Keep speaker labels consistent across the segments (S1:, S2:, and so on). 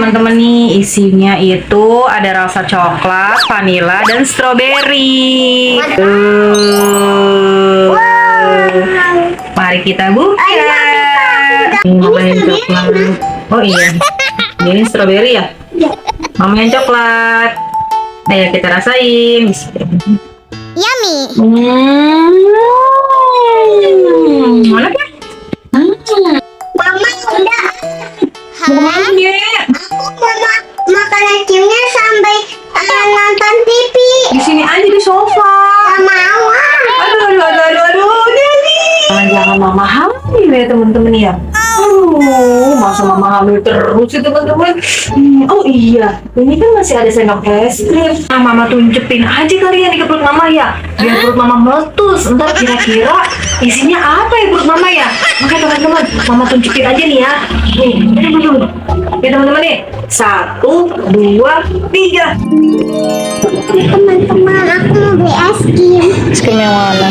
S1: teman-teman nih, isinya itu ada rasa coklat, vanila, dan stroberi. Mari kita buka. Mama yang coklat. Oh iya, ini stroberi ya? Mama yang coklat. Ayo kita rasain.
S2: Yummy.
S1: Mana ya?
S2: Mama udah.
S1: Mau ya?
S2: Aku mau makan es krimnya sampai nonton TV.
S1: Di sini aja di sofa.
S2: Mau.
S1: Aduh, Deli. Jangan mama hamil ya teman-teman ya. Masa mama hamil terus sih teman-teman. Oh iya, ini kan masih ada sendok es krim. Nah, mama tunjukin aja kalian ke perut mama ya. Biar perut mama meletus. Ntar kira-kira isinya apa ya perut mama ya. Oke teman-teman, mama tunjukin aja nih ya. Nih, ini dulu. Ya teman-teman nih. 1, 2, 3.
S2: Teman-teman, aku mau beli es krim.
S1: Es krim yang mana?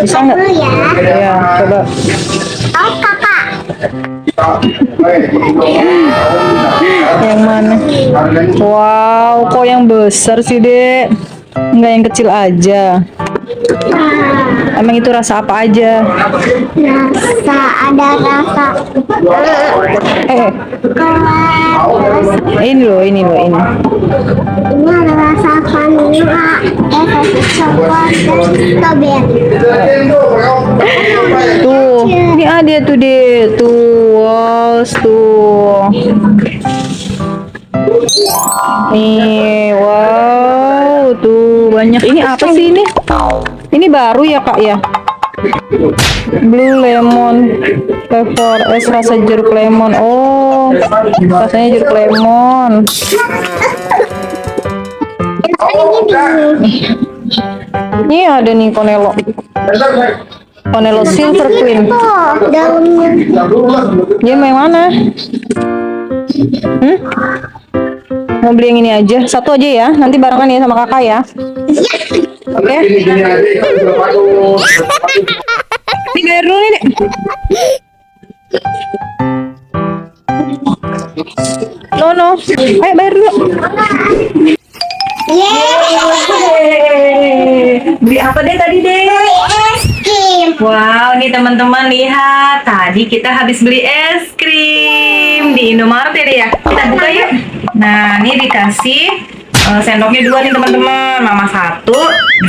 S1: Bisa nggak?
S2: Dulu ya.
S1: Ya, coba.
S2: Oh kakak.
S1: Yang mana? Wow, kok yang besar sih, Dek? Enggak yang kecil aja. Emang itu rasa apa aja?
S2: Ada rasa
S1: Ini loh.
S2: ini ada rasa vanila, rasa coklat dan strawberry.
S1: Tuh, ini ada tuh, Dek. Tuh, wow, tuh. Nih, wow, tuh banyak. Ini apa sih ini? Ini baru ya, Kak ya? Blue lemon flavor es rasa jeruk lemon. Oh, rasanya jeruk lemon. Ini ada nih Konelo. Konelo Silver Queen.
S2: Daunnya.
S1: Dia mau yang mana? Mau beli yang ini aja, satu aja ya. Nanti barengan ya sama kakak ya. Oke. Ini bayar dulu nih, Dek. No. Ayo bayar dulu. Beli apa deh tadi, Dek?
S2: Es krim.
S1: Wow, nih teman-teman lihat. Tadi kita habis beli es krim di Indomaret ya, Dek ya. Kita buka yuk. Nah, ini dikasih sendoknya 2 nih teman-teman. Mama 1,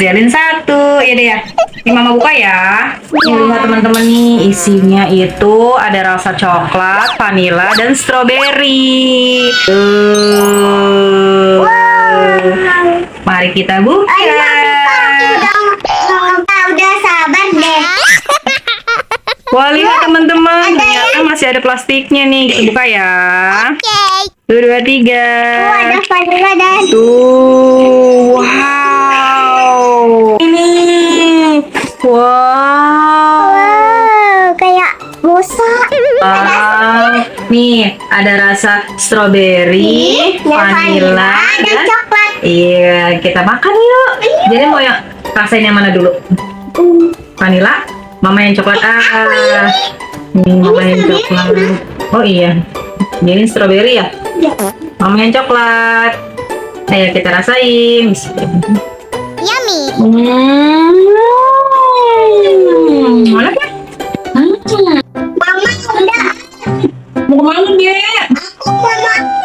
S1: Zelin 1. Ya deh ya. Ini mama buka ya. Nih lihat teman-teman nih, isinya itu ada rasa coklat, vanila, dan stroberi. Mari kita buka.
S2: Udah sabar deh.
S1: Wah, lihat teman-teman, ternyata masih ada plastiknya nih. Kita buka ya. 2, 2, 3.
S2: Ada vanila dan
S1: Tuh, wow. Ini, wow.
S2: kayak busa.
S1: Nih, ada rasa stroberi, vanila,
S2: dan coklat.
S1: Iya, kita makan yuk. Jadi mau yang rasain yang mana dulu? Vanila, mama yang coklat. Mama yang coklat. Oh iya, ini stroberi ya? Mama yang coklat. Ayo kita rasain.
S2: Yummy.
S1: Mana ya?
S2: Mama udah.
S1: Mau kemana dia?
S2: Aku mau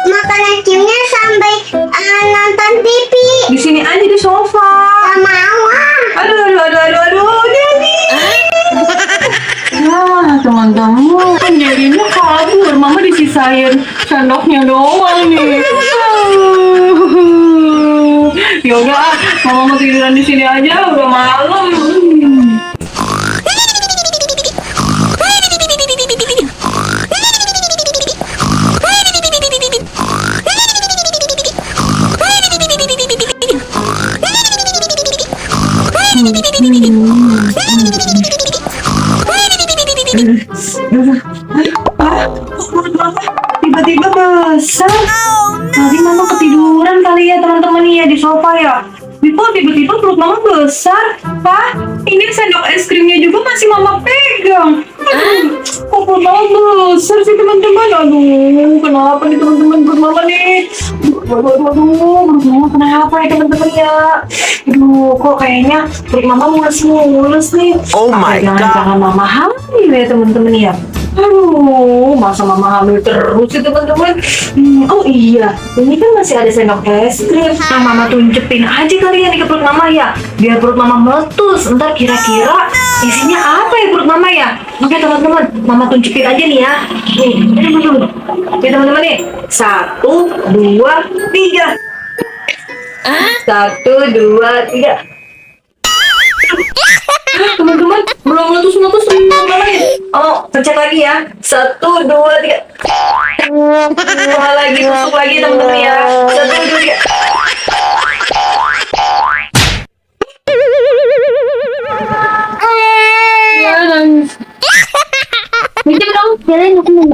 S2: makan es krimnya sampai nonton TV.
S1: Di sini aja di sofa.
S2: Mau.
S1: Aduh, Deli. Nah, teman-teman, jadinya kabur. Mama disisain sendoknya doang nih. Ya udah, Mama mau tiduran di sini aja. Udah malam. Tiba-tiba besar. Tadi mama ketiduran kali ya teman-teman ya di sofa ya. Kok tiba-tiba perut mama besar. Pak, ini sendok es krimnya juga masih mama pegang. Aduh, kok perut mama besar sih teman-teman. Aduh, kenapa nih teman-teman? Aduh, kenapa ya teman-teman ya? Aduh, kok kayaknya perut mama mulus-mulus nih.
S3: Oh my God.
S1: Jangan mama hamil ya teman-teman ya. Aduh, masa mama hamil terus sih teman-teman. Oh iya, ini kan masih ada sendok es krim. Nah, mama tunjukin aja kali ya nih ke perut mama ya. Biar perut mama meletus. Ntar kira-kira isinya apa ya perut mama ya? Oke teman-teman, mama tunjukin aja nih ya. Nih, ini teman-teman. Oke teman-teman nih. 1, 2, 3. 1, 2, 3. Teman-teman, belum meletus-meletus teman-teman nih. Oh, pencet lagi ya. 1, 2, 3. Wah, lagi tusuk lagi teman-teman ya. 1, 2, 3.
S2: Minjem dong, jalan aku mau